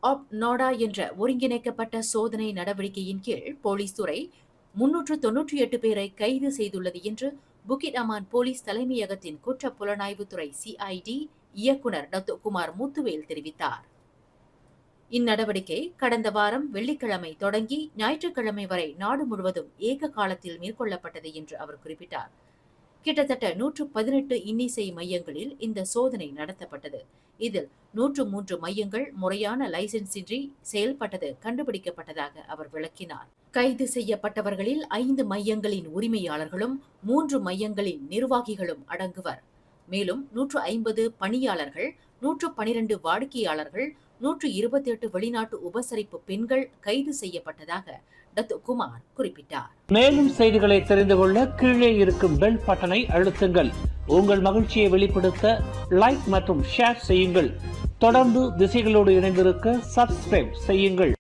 App நாடா என்ற ஒருங்கிணைக்கப்பட்ட சோதனை நடவடிக்கையின் கீழ் போலீஸ் துறை 398 பேரை கைது செய்துள்ளது என்று புகிட் அமான் போலீஸ் தலைமையகத்தின் குற்ற புலனாய்வுத்துறை சிஐடி இயக்குநர் டத்துகுமார் முத்துவேல் தெரிவித்தார். இந்நடவடிக்கை கடந்த வாரம் வெள்ளிக்கிழமை தொடங்கி ஞாயிற்றுக்கிழமை வரை நாடு முழுவதும் ஏக காலத்தில் மேற்கொள்ளப்பட்டது என்று அவர் குறிப்பிட்டார். கிட்டத்தட்ட 118 இன்னிசை மையங்களில் இந்த சோதனை நடத்தப்பட்டது. இதில் 103 மையங்கள் முறையான லைசென்ஸ் இன்றி செயல்பட்டது கண்டுபிடிக்கப்பட்டதாக அவர் விளக்கினார். கைது செய்யப்பட்டவர்களில் 5 மையங்களின் உரிமையாளர்களும் 3 மையங்களின் நிர்வாகிகளும் அடங்குவர். மேலும் 150 பணியாளர்கள், 112 வாடிக்கையாளர்கள், 128 வெளிநாட்டு உபசரிப்பு பெண்கள் கைது செய்யப்பட்டதாக டத்துகுமார் குறிப்பிட்டார். மேலும் செய்திகளை தெரிந்து கொள்ள கீழே இருக்கும் பெல் பட்டனை அழுத்துங்கள். உங்கள் மகிழ்ச்சியை வெளிப்படுத்த லைக் மற்றும் ஷேர் செய்யுங்கள். தொடர்ந்து திசைகளோடு இணைந்திருக்க சப்ஸ்கிரைப் செய்யுங்கள்.